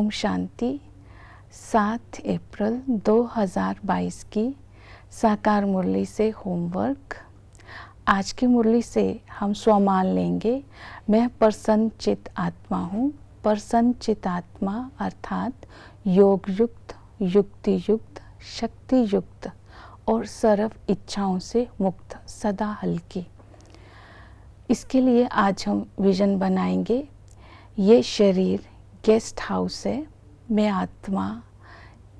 ओम शांति। 7 अप्रैल 2022 की साकार मुरली से होमवर्क। आज की मुरली से हम स्वमान लेंगे, मैं प्रसन्न चित आत्मा हूँ। प्रसन्न चित आत्मा अर्थात योग युक्त, युक्ति युक्त, शक्ति युक्त और सर्व इच्छाओं से मुक्त, सदा हल्की। इसके लिए आज हम विजन बनाएंगे। ये शरीर गेस्ट हाउस है, मैं आत्मा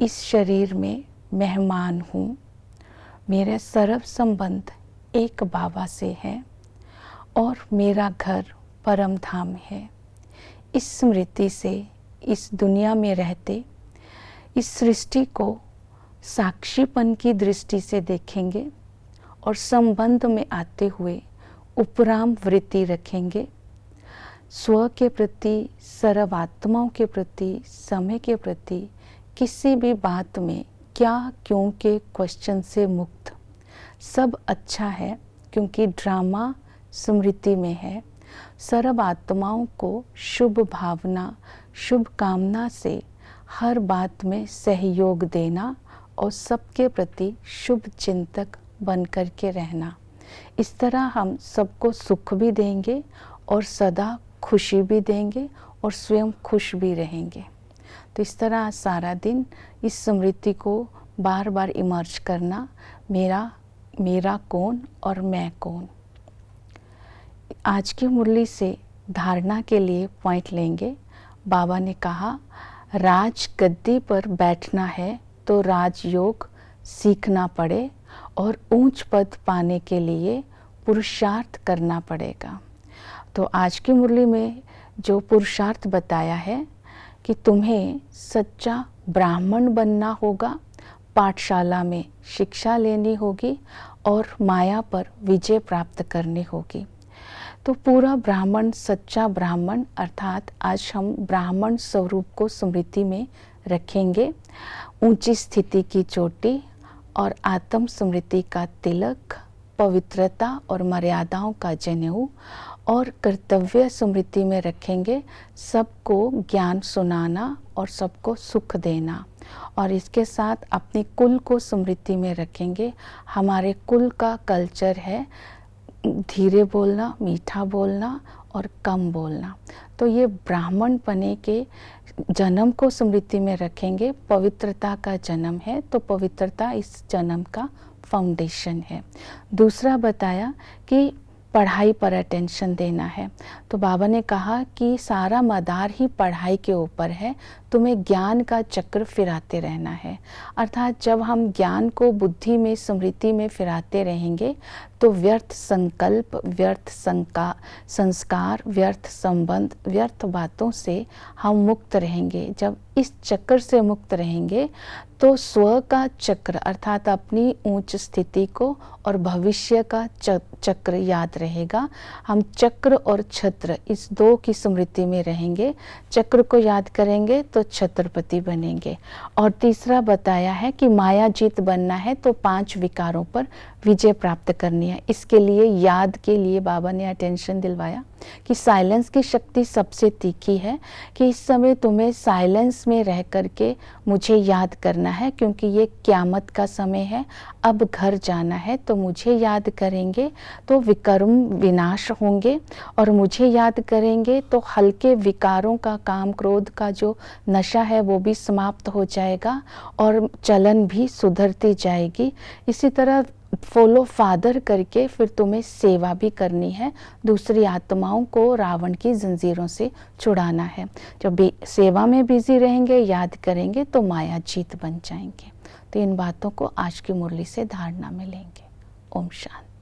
इस शरीर में मेहमान हूँ। मेरे सर्व संबंध एक बाबा से है और मेरा घर परम धाम है। इस स्मृति से इस दुनिया में रहते इस सृष्टि को साक्षीपन की दृष्टि से देखेंगे और संबंध में आते हुए उपराम वृत्ति रखेंगे। स्व के प्रति, सर्व आत्माओं के प्रति, समय के प्रति किसी भी बात में क्या क्यों के क्वेश्चन से मुक्त। सब अच्छा है क्योंकि ड्रामा स्मृति में है। सर्व आत्माओं को शुभ भावना, शुभ कामना से हर बात में सहयोग देना और सबके प्रति शुभ चिंतक बन कर के रहना। इस तरह हम सबको सुख भी देंगे और सदा खुशी भी देंगे और स्वयं खुश भी रहेंगे। तो इस तरह सारा दिन इस स्मृति को बार बार इमर्ज करना, मेरा कौन और मैं कौन। आज की मुरली से धारणा के लिए पॉइंट लेंगे। बाबा ने कहा, राज गद्दी पर बैठना है तो राजयोग सीखना पड़े और ऊंच पद पाने के लिए पुरुषार्थ करना पड़ेगा। तो आज की मुरली में जो पुरुषार्थ बताया है कि तुम्हें सच्चा ब्राह्मण बनना होगा, पाठशाला में शिक्षा लेनी होगी और माया पर विजय प्राप्त करनी होगी। तो पूरा ब्राह्मण, सच्चा ब्राह्मण अर्थात आज हम ब्राह्मण स्वरूप को स्मृति में रखेंगे। ऊंची स्थिति की चोटी और आत्म स्मृति का तिलक, पवित्रता और मर्यादाओं का जनेऊ और कर्तव्य स्मृति में रखेंगे। सबको ज्ञान सुनाना और सबको सुख देना। और इसके साथ अपने कुल को स्मृति में रखेंगे। हमारे कुल का कल्चर है धीरे बोलना, मीठा बोलना और कम बोलना। तो ये ब्राह्मण पने के जन्म को स्मृति में रखेंगे। पवित्रता का जन्म है तो पवित्रता इस जन्म का फाउंडेशन है। दूसरा बताया कि पढ़ाई पर अटेंशन देना है। तो बाबा ने कहा कि सारा मदार ही पढ़ाई के ऊपर है, तुम्हें ज्ञान का चक्र फिराते रहना है। अर्थात जब हम ज्ञान को बुद्धि में, स्मृति में फिराते रहेंगे तो व्यर्थ संकल्प, व्यर्थ संस्कार, व्यर्थ संबंध, व्यर्थ बातों से हम मुक्त रहेंगे। जब इस चक्र से मुक्त रहेंगे तो स्व का चक्र अर्थात अपनी ऊंच स्थिति को और भविष्य का चक्र याद रहेगा। हम चक्र और छत्र इस दो की स्मृति में रहेंगे। चक्र को याद करेंगे तो छत्रपति बनेंगे। और तीसरा बताया है कि माया जीत बनना है तो 5 विकारों पर विजय प्राप्त करनी है। इसके लिए याद के लिए बाबा ने अटेंशन दिलवाया कि साइलेंस की शक्ति सबसे तीखी है, कि इस समय तुम्हें साइलेंस में रह करके मुझे याद करना है, क्योंकि ये क़यामत का समय है। अब घर जाना है तो मुझे याद करेंगे तो विकर्म विनाश होंगे और मुझे याद करेंगे तो हल्के विकारों का, काम क्रोध का जो नशा है वो भी समाप्त हो जाएगा और चलन भी सुधरती जाएगी। इसी तरह फॉलो फादर करके फिर तुम्हें सेवा भी करनी है। दूसरी आत्माओं को रावण की जंजीरों से छुड़ाना है। जब सेवा में बिजी रहेंगे, याद करेंगे तो माया जीत बन जाएंगे। तो इन बातों को आज की मुरली से धारणा में लेंगे। ओम शांति।